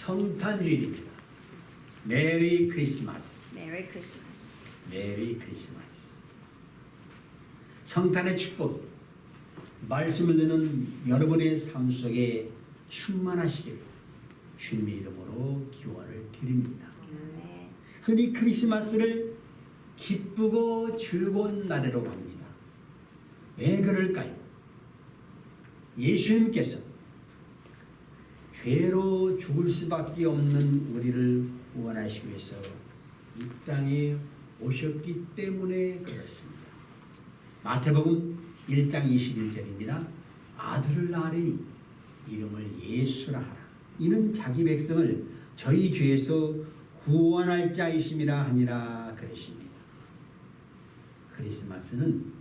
성탄주일입니다. 메리 크리스마스. 메리 크리스마스. 메리 크리스마스. 성탄의 축복, 말씀을 듣는 여러분의 삶 속에 충만하시기를 주님의 이름으로 기원을 드립니다. 아멘. 흔히 크리스마스를 기쁘고 즐거운 날이라고 합니다. 왜 그럴까요? 예수님께서 죄로 죽을 수밖에 없는 우리를 구원하시기 위해서 이 땅에 오셨기 때문에 그렇습니다. 마태복음 1장 21절입니다. 아들을 낳으리니 이름을 예수라 하라. 이는 자기 백성을 저희 죄에서 구원할 자이심이라 하니라 그러십니다. 크리스마스는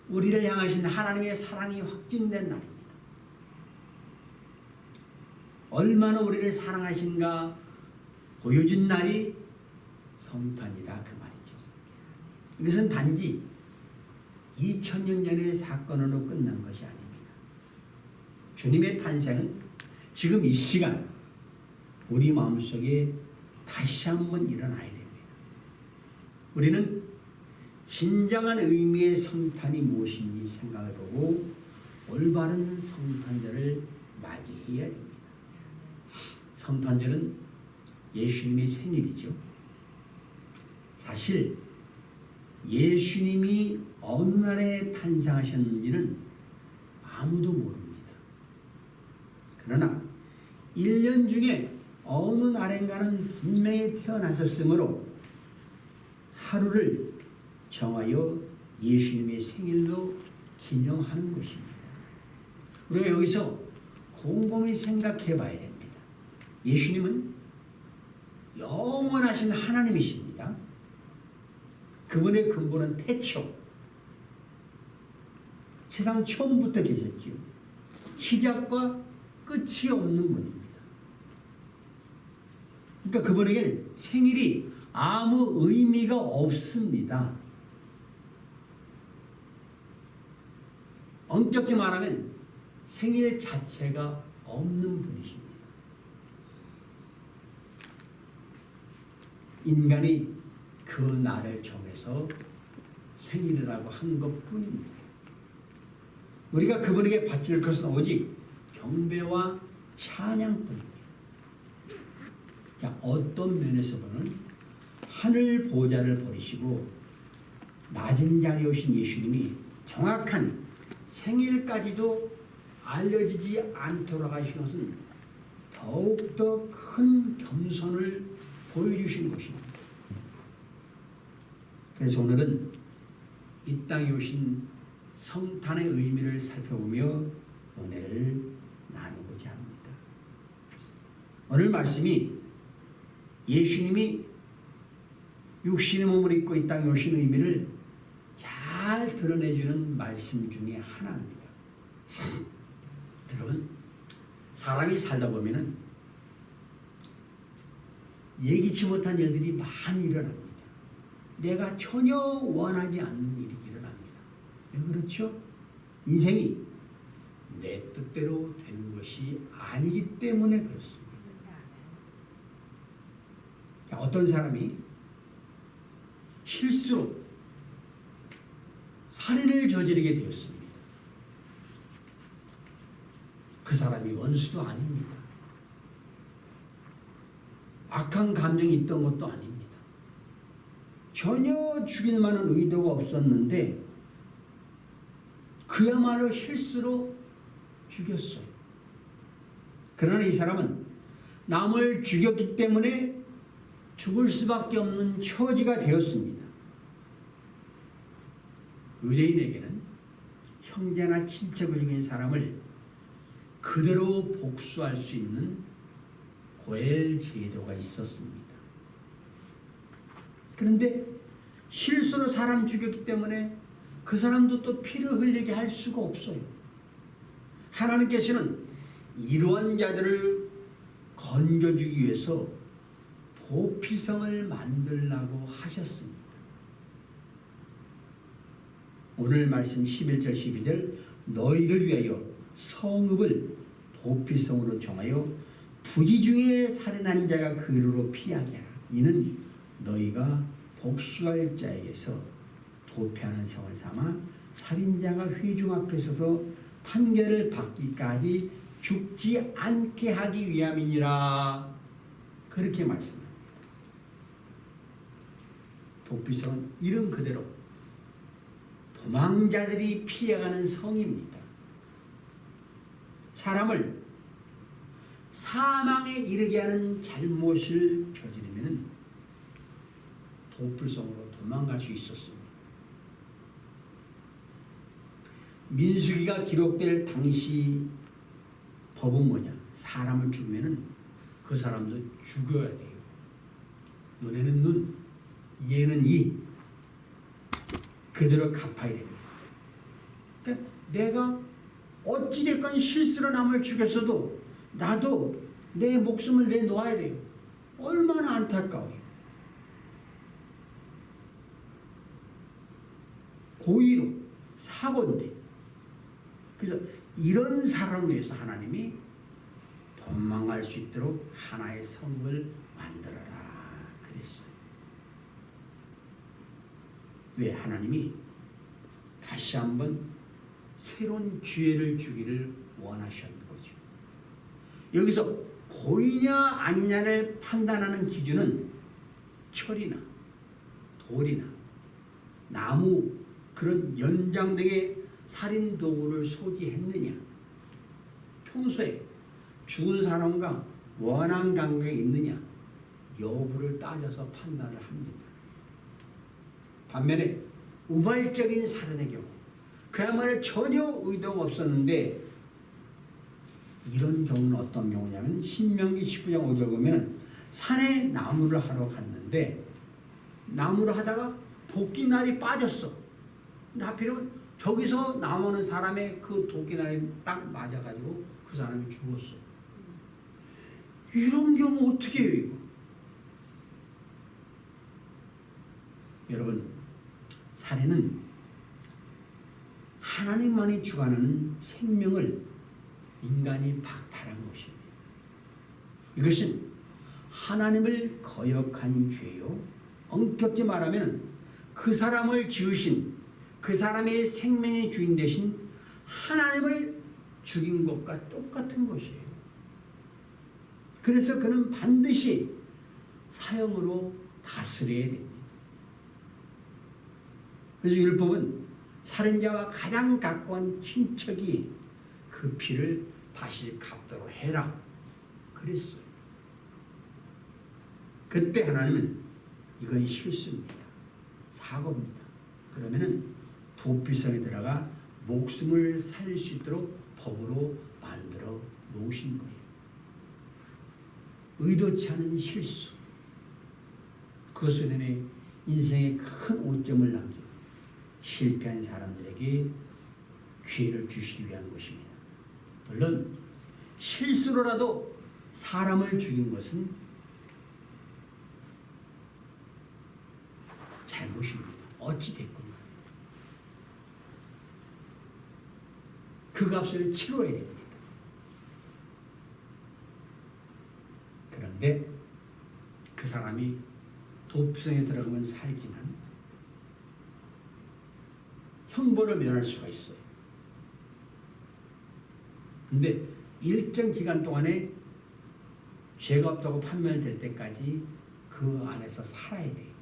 우리를 향하신 하나님의 사랑이 확진된 날입니다. 얼마나 우리를 사랑하신가 보여준 날이 성탄이다 그 말이죠. 이것은 단지 2000년 전의 사건으로 끝난 것이 아닙니다. 주님의 탄생은 지금 이 시간 우리 마음속에 다시 한번 일어나야 됩니다. 우리는 진정한 의미의 성탄이 무엇인지 생각해보고 올바른 성탄절을 맞이해야 됩니다. 성탄절은 예수님의 생일이죠. 사실 예수님이 어느 날에 탄생하셨는지는 아무도 모릅니다. 그러나 1년 중에 어느 날인가는 분명히 태어나셨으므로 하루를 정하여 예수님의 생일로 기념하는 것입니다. 우리가 여기서 곰곰이 생각해 봐야 됩니다. 예수님은 영원하신 하나님이십니다. 그분의 근본은 태초, 세상 처음부터 계셨지요. 시작과 끝이 없는 분입니다. 그러니까 그분에게는 생일이 아무 의미가 없습니다. 엄격히 말하면 생일 자체가 없는 분이십니다. 인간이 그 날을 정해서 생일이라고 한 것뿐입니다. 우리가 그분에게 바칠 것은 오직 경배와 찬양뿐입니다. 자, 어떤 면에서 보면 하늘 보좌를 버리시고 낮은 자리에 오신 예수님이 정확한 생일까지도 알려지지 않도록 하신 것은 더욱더 큰 겸손을 보여주시는 것입니다. 그래서 오늘은 이 땅에 오신 성탄의 의미를 살펴보며 은혜를 나누고자 합니다. 오늘 말씀이 예수님이 육신의 몸을 입고 이 땅에 오신 의미를 잘 드러내주는 말씀 중에 하나입니다. 여러분, 사람이 살다 보면은 예기치 못한 일들이 많이 일어납니다. 내가 전혀 원하지 않는 일이 일어납니다. 왜 그렇죠? 인생이 내 뜻대로 되는 것이 아니기 때문에 그렇습니다. 자, 어떤 사람이 실수로 살인을 저지르게 되었습니다. 그 사람이 원수도 아닙니다. 악한 감정이 있던 것도 아닙니다. 전혀 죽일 만한 의도가 없었는데 그야말로 실수로 죽였어요. 그러나 이 사람은 남을 죽였기 때문에 죽을 수밖에 없는 처지가 되었습니다. 유대인에게는 형제나 친척을 죽인 사람을 그대로 복수할 수 있는 고엘 제도가 있었습니다. 그런데 실수로 사람 죽였기 때문에 그 사람도 또 피를 흘리게 할 수가 없어요. 하나님께서는 이러한 자들을 건져주기 위해서 도피성을 만들라고 하셨습니다. 오늘 말씀 11절 12절 너희를 위하여 성읍을 도피성으로 정하여 부지 중에 살인하는 자가 그 이르로 피하게 하라. 이는 너희가 복수할 자에게서 도피하는 성을 삼아 살인자가 회중 앞에 서서 판결을 받기까지 죽지 않게 하기 위함이니라. 그렇게 말씀합니다. 도피성은 이름 그대로 도망자들이 피해가는 성입니다. 사람을 사망에 이르게 하는 잘못을 저지르면 도피성으로 도망갈 수 있었습니다. 민수기가 기록될 당시 법은 뭐냐? 사람을 죽으면 그 사람도 죽여야 돼요. 눈에는 눈, 이에는 이. 그대로 갚아야 됩니다. 그러니까 내가 어찌됐건 실수로 남을 죽였어도 나도 내 목숨을 내놓아야 돼요. 얼마나 안타까워요. 고의로 사고인데. 그래서 이런 사람을 위해서 하나님이 도망갈 수 있도록 하나의 성을 만들어라 그랬어요. 왜? 하나님이 다시 한번 새로운 기회를 주기를 원하셨는 거죠. 여기서 고의냐 아니냐를 판단하는 기준은 철이나 돌이나 나무 그런 연장 등의 살인 도구를 소지했느냐, 평소에 죽은 사람과 원한 관계가 있느냐 여부를 따져서 판단을 합니다. 반면에 우발적인 살인의 경우 그야말로 전혀 의도가 없었는데, 이런 경우는 어떤 경우냐면 신명기 19장 5절 보면 산에 나무를 하러 갔는데 나무를 하다가 도끼날이 빠졌어. 근데 하필이면 저기서 나오는 사람의 그 도끼날이 딱 맞아가지고 그 사람이 죽었어. 이런 경우 어떻게 해요 이거? 여러분, 살인은 하나님만이 주관하는 생명을 인간이 박탈한 것입니다. 이것은 하나님을 거역한 죄요. 엄격히 말하면 그 사람을 지으신 그 사람의 생명의 주인 되신 하나님을 죽인 것과 똑같은 것이에요. 그래서 그는 반드시 사형으로 다스려야 됩니다. 그래서 율법은 살인자와 가장 가까운 친척이 그 피를 다시 갚도록 해라 그랬어요. 그때 하나님은 이건 실수입니다. 사고입니다. 그러면은 도피성에 들어가 목숨을 살릴 수 있도록 법으로 만들어 놓으신 거예요. 의도치 않은 실수, 그것으로 인해 인생에 큰 오점을 남기고 실패한 사람들에게 기회를 주시기 위한 것입니다. 물론 실수로라도 사람을 죽인 것은 잘못입니다. 어찌됐건 그 값을 치러야 됩니다. 그런데 그 사람이 도피성에 들어가면 살지만 형벌을 면할 수가 있어요. 근데 일정 기간 동안에 죄가 없다고 판명될 때까지 그 안에서 살아야 돼요.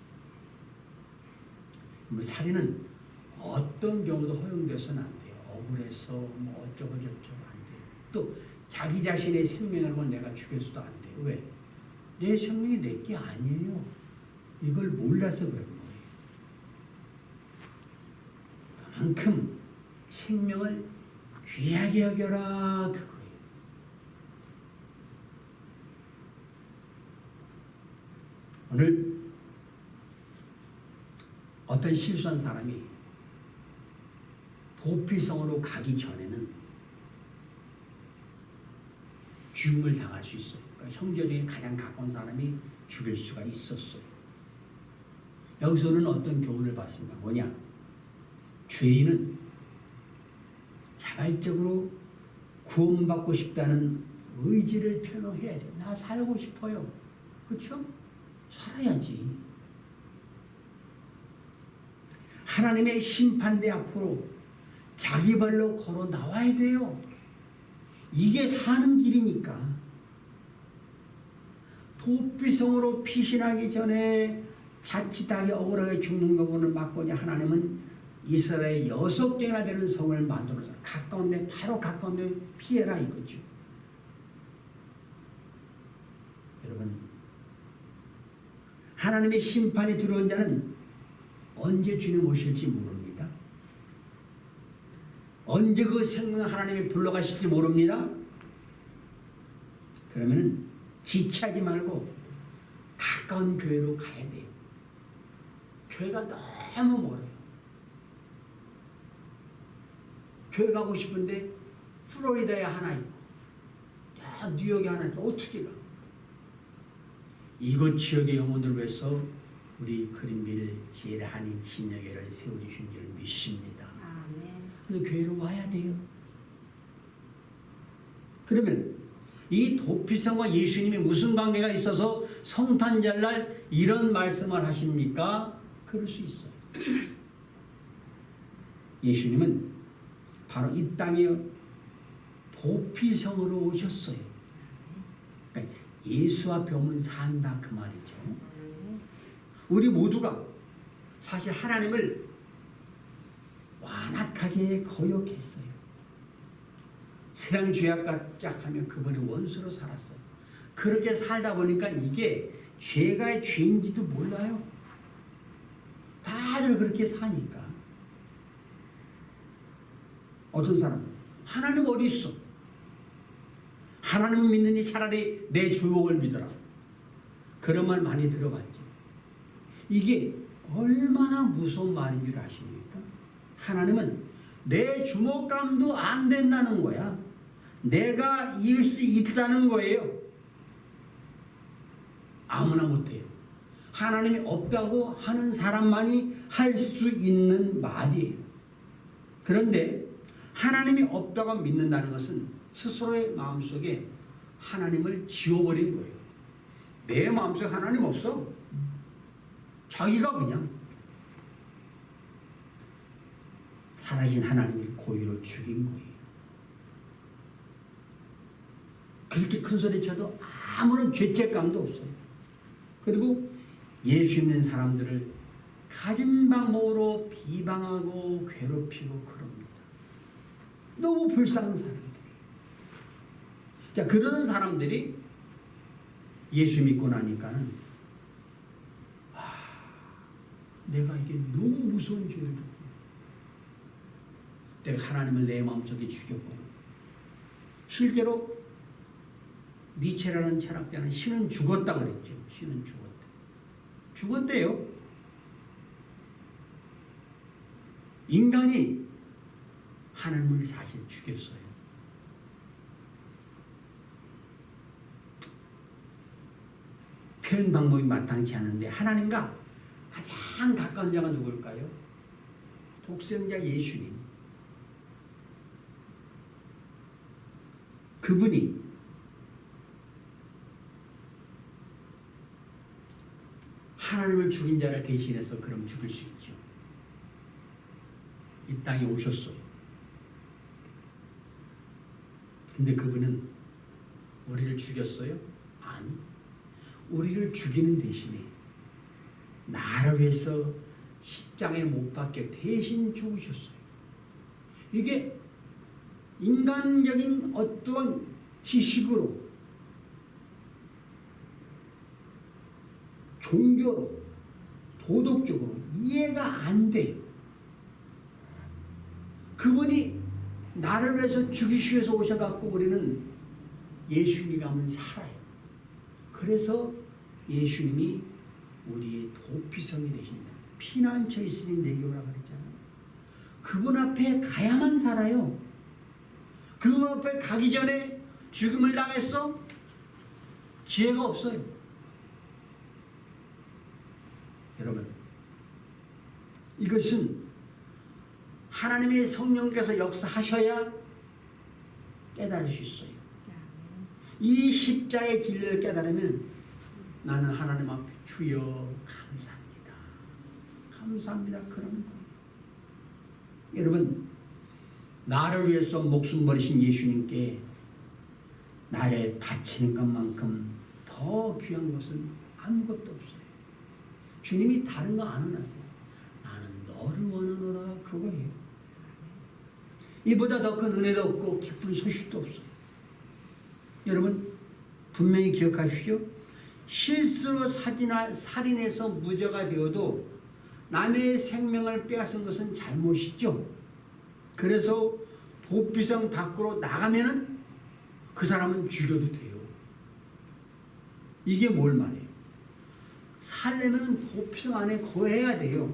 살인은 어떤 경우도 허용돼서는 안 돼요. 억울해서 뭐 어쩌고 저쩌고 안 돼요. 또 자기 자신의 생명을 내가 죽여서도 안 돼요. 왜? 내 생명이 내 게 아니에요. 이걸 몰라서 그런 거예요. 그만큼 생명을 귀하게 여겨라 그거예요. 오늘 어떤 실수한 사람이 도피성으로 가기 전에는 죽음을 당할 수 있어요. 그러니까 형제 중에 가장 가까운 사람이 죽일 수가 있었어요. 여기서는 어떤 교훈을 받습니다. 뭐냐? 죄인은 자발적으로 구원받고 싶다는 의지를 표명해야 돼요. 나 살고 싶어요. 그렇죠? 살아야지. 하나님의 심판대 앞으로 자기 발로 걸어 나와야 돼요. 이게 사는 길이니까. 도피성으로 피신하기 전에 자칫하게 억울하게 죽는 거고는 막고자 하나님은 이스라엘 6개나 되는 성을 만들어서 가까운데 바로 가까운데 피해라 이거죠. 여러분, 하나님의 심판이 들어온 자는 언제 주님 오실지 모릅니다. 언제 그 생명 하나님이 불러가실지 모릅니다. 그러면은 지체하지 말고 가까운 교회로 가야 돼요. 교회가 너무 멀어요. 교회 가고 싶은데 플로리다에 하나 있고 뉴욕에 하나 있고 어떻게 가? 이곳 지역의 영혼들을 위해서 우리 그린빌 제일한인 신여교를 세워주신 줄 믿습니다. 아멘. 그래서 교회로 와야 돼요. 그러면 이 도피성과 예수님이 무슨 관계가 있어서 성탄절날 이런 말씀을 하십니까? 그럴 수 있어요. 예수님은 바로 이 땅에 도피성으로 오셨어요. 그러니까 예수 앞에 오면 산다 그 말이죠. 우리 모두가 사실 하나님을 완악하게 거역했어요. 세상 죄악과 짝하면 그분이 원수로 살았어요. 그렇게 살다 보니까 이게 죄가 죄인지도 몰라요. 다들 그렇게 사니까. 어떤 사람은 하나님 어디 있어? 하나님을 믿느니 차라리 내 주먹을 믿어라. 그런 말 많이 들어봤죠. 이게 얼마나 무서운 말인 줄 아십니까? 하나님은 내 주먹감도 안 된다는 거야. 내가 이길 수 있다는 거예요. 아무나 못해요. 하나님이 없다고 하는 사람만이 할 수 있는 말이에요. 그런데 하나님이 없다고 믿는다는 것은 스스로의 마음속에 하나님을 지워버린 거예요. 내 마음속에 하나님 없어. 자기가 그냥 살아계신 하나님을 고의로 죽인 거예요. 그렇게 큰 소리 쳐도 아무런 죄책감도 없어요. 그리고 예수 믿는 사람들을 가진 방법으로 비방하고 괴롭히고 그럽니다. 너무 불쌍한 사람들이. 자, 그런 사람들이 예수 믿고 나니까는 내가 이게 너무 무서운 죄를 졌구나. 내가 하나님을 내 마음속에 죽였구나. 실제로 니체라는 철학자는 신은 죽었다 그랬죠. 신은 죽었다. 죽었대요. 인간이 하나님을 사실 죽였어요. 표현 방법이 마땅치 않은데 하나님과 가장 가까운 자가 누굴까요? 독생자 예수님. 그분이 하나님을 죽인 자를 대신해서 그럼 죽일 수 있죠. 이 땅에 오셨어요. 근데 그분은 우리를 죽였어요? 아니. 우리를 죽이는 대신에 나를 위해서 십자가에 못 박혀 대신 죽으셨어요. 이게 인간적인 어떠한 지식으로 종교로 도덕적으로 이해가 안 돼요. 그분이 나를 위해서 죽이시기 위해서 오셔갖고 우리는 예수님이 가면 살아요. 그래서 예수님이 우리의 도피성이 되신다. 피난처 있으니 내게 오라 그랬잖아요. 그분 앞에 가야만 살아요. 그분 앞에 가기 전에 죽음을 당했어? 기회가 없어요. 여러분, 이것은 하나님의 성령께서 역사하셔야 깨달을 수 있어요. 이 십자의 진리를 깨달으면 나는 하나님 앞에 주여 감사합니다. 감사합니다. 그런 거. 여러분, 나를 위해서 목숨 버리신 예수님께 나를 바치는 것만큼 더 귀한 것은 아무것도 없어요. 주님이 다른 거 안 원하세요. 나는 너를 원하노라 그거예요. 이보다 더 큰 은혜도 없고 기쁜 소식도 없어요. 여러분 분명히 기억하십시오. 실수로 살인해서 무죄가 되어도 남의 생명을 빼앗은 것은 잘못이죠. 그래서 도피성 밖으로 나가면은 그 사람은 죽여도 돼요. 이게 뭘 말해요? 살려면 도피성 안에 거해야 돼요.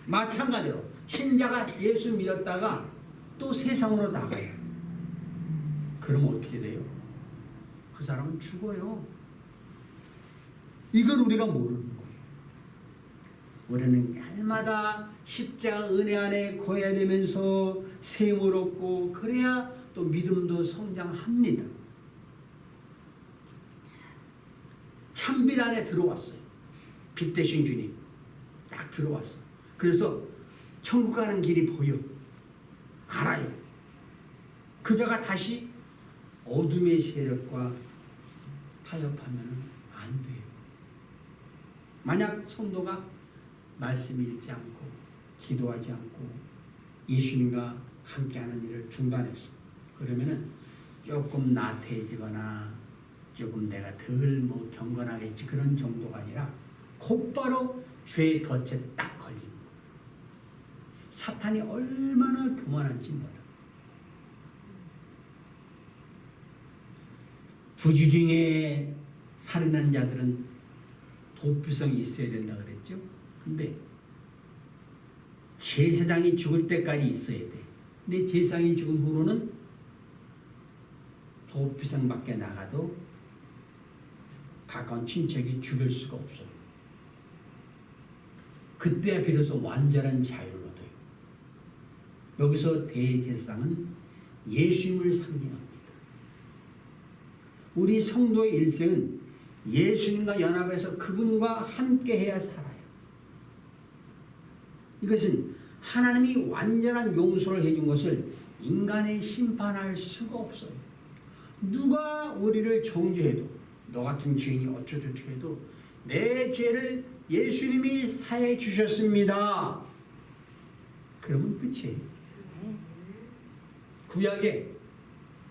마찬가지로 신자가 예수 믿었다가 또 세상으로 나가요. 그러면 어떻게 돼요? 그 사람은 죽어요. 이걸 우리가 모르는 거예요. 우리는 날마다 십자가 은혜 안에 거해야 되면서 셈을 얻고 그래야 또 믿음도 성장합니다. 참빛 안에 들어왔어요. 빛 대신 주님 딱 들어왔어. 그래서 천국 가는 길이 보여. 알아요. 그자가 다시 어둠의 세력과 타협하면 안 돼요. 만약 성도가 말씀 읽지 않고 기도하지 않고 예수님과 함께하는 일을 중단했어. 그러면은 조금 나태해지거나 조금 내가 덜 경건하겠지 그런 정도가 아니라 곧바로 죄의 덫에 딱 걸리는 거예요. 사탄이 얼마나 교만한지 몰라. 부주중에 살인한 자들은 도피성이 있어야 된다 그랬죠. 근데 제사장이 죽을 때까지 있어야 돼. 근데 제사장이 죽은 후로는 도피성 밖에 나가도 가까운 친척이 죽일 수가 없어요. 그때야 비로소 완전한 자유를 얻어요. 여기서 대제사장은 예수님을 상징합니다. 우리 성도의 일생은 예수님과 연합해서 그분과 함께해야 살아요. 이것은 하나님이 완전한 용서를 해준 것을 인간이 심판할 수가 없어요. 누가 우리를 정죄해도 너 같은 죄인이 어쩌저쩌 해도 내 죄를 예수님이 사해 주셨습니다. 그러면 끝이에요. 구약에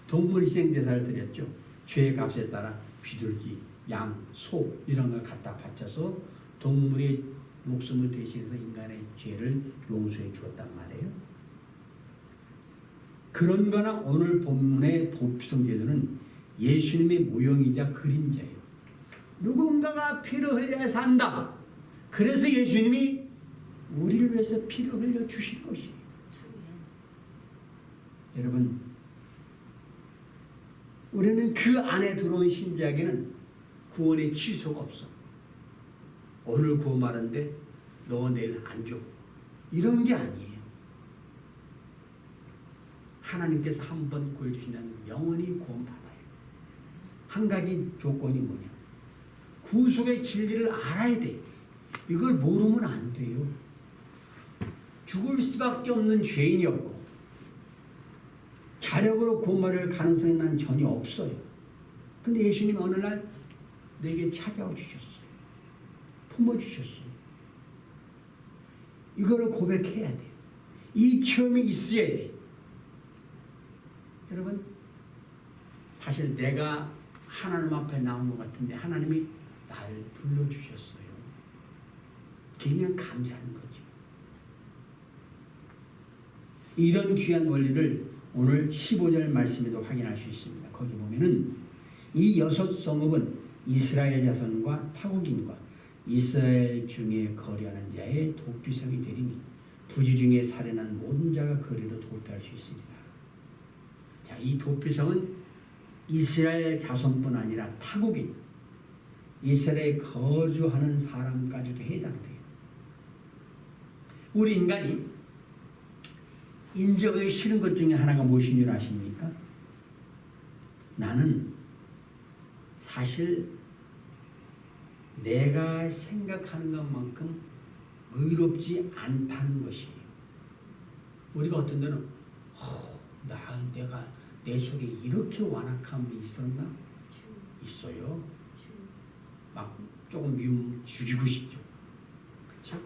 동물 희생제사를 드렸죠. 죄의 값에 따라 비둘기, 양, 소 이런 걸 갖다 바쳐서 동물의 목숨을 대신해서 인간의 죄를 용서해 주었단 말이에요. 그런 거나 오늘 본문의 도피성제도는 예수님의 모형이자 그림자예요. 누군가가 피를 흘려야 산다. 그래서 예수님이 우리를 위해서 피를 흘려 주실 것이에요. 여러분, 우리는 그 안에 들어온 신자에게는 구원의 취소가 없어. 오늘 구원하는데 너 내일 안 줘. 이런 게 아니에요. 하나님께서 한 번 구해주시면 영원히 구원받아요. 한 가지 조건이 뭐냐? 구속의 진리를 알아야 돼. 이걸 모르면 안 돼요. 죽을 수밖에 없는 죄인이었고 자력으로 구원받을 가능성이 난 전혀 없어요. 근데 예수님 어느 날 내게 찾아와 주셨어요. 품어주셨어요. 이거를 고백해야 돼요. 이 체험이 있어야 돼요. 여러분, 사실 내가 하나님 앞에 나온 것 같은데 하나님이 나를 불러주셨어요. 그냥 감사하는 거죠. 이런 귀한 원리를 오늘 15절 말씀에도 확인할 수 있습니다. 거기 보면은 이 6 성읍은 이스라엘 자손과 타국인과 이스라엘 중에 거류하는 자의 도피성이 되리니 부지 중에 살인한 모든 자가 거리로 도피할 수 있으리라. 자, 이 도피성은 이스라엘 자손뿐 아니라 타국인, 이스라엘에 거주하는 사람까지도 해당돼요. 우리 인간이 인정하기 싫은 것 중에 하나가 무엇인 줄 아십니까? 나는 사실 내가 생각하는 것만큼 의롭지 않다는 것이에요. 우리가 어떤 데는 내가 내 속에 이렇게 완악함이 있었나? 있어요. 막 조금 미움 죽이고 싶죠. 그렇죠?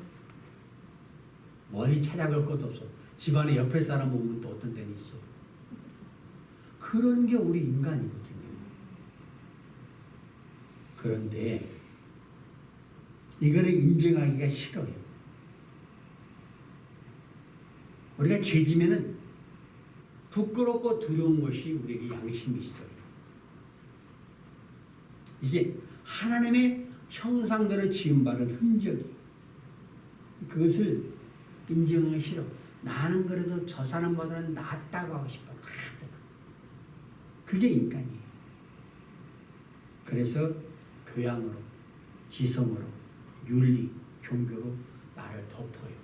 머리 찾아볼 것도 없어. 집안에 옆에 사람 보면 또 어떤 데는 있어. 그런 게 우리 인간이거든요. 그런데 이거를 인정하기가 싫어요. 우리가 죄지면은 부끄럽고 두려운 것이 우리에게 양심이 있어요. 이게 하나님의 형상대로 지음받은 흔적이 그것을 인정하기 싫어. 나는 그래도 저 사람보다는 낫다고 하고 싶어. 그게 인간이에요. 그래서 교양으로, 지성으로, 윤리, 종교로 나를 덮어요.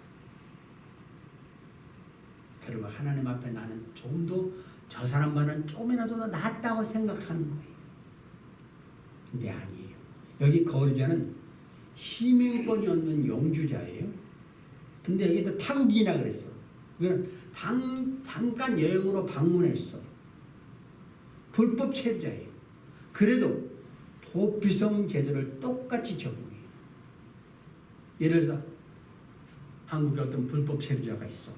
그리고 하나님 앞에 나는 조금도 저 사람보다는 조금이라도 더 낫다고 생각하는 거예요. 근데 아니에요. 여기 거주자는 희명권이 없는 영주자예요. 근데 여기도 타국이나 그랬어. 그는 잠깐 여행으로 방문했어. 불법 체류자예요. 그래도 도피성 제도를 똑같이 적용해요. 예를 들어서 한국에 어떤 불법 체류자가 있어.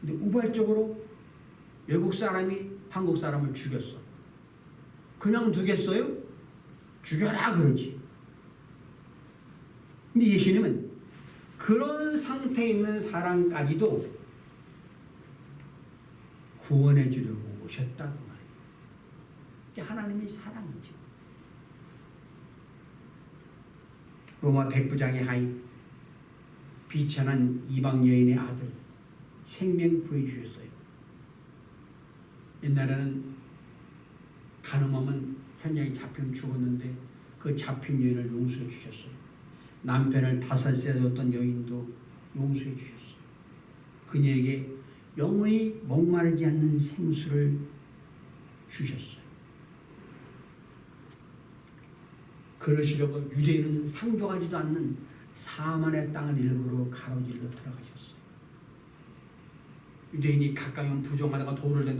근데 우발적으로 외국 사람이 한국 사람을 죽였어. 그냥 두겠어요? 죽여라 그러지. 근데 예수님은 그런 상태에 있는 사람까지도 구원해 주려고 오셨다고 말해요. 이게 하나님의 사랑이죠. 로마 백부장의 아이, 비천한 이방 여인의 아들, 생명 구해주셨어요. 옛날에는 가늠하면 현장에 잡히면 죽었는데 그 잡힌 여인을 용서해 주셨어요. 남편을 다살세 줬던 여인도 용서해 주셨어요. 그녀에게 영원히 목마르지 않는 생수를 주셨어요. 그러시려고 유대인은 상종하지도 않는 사만의 땅을 일부러 가로질러 들어가셨어요. 유대인이 가까이 오면 부정하다가 돌을 댄다.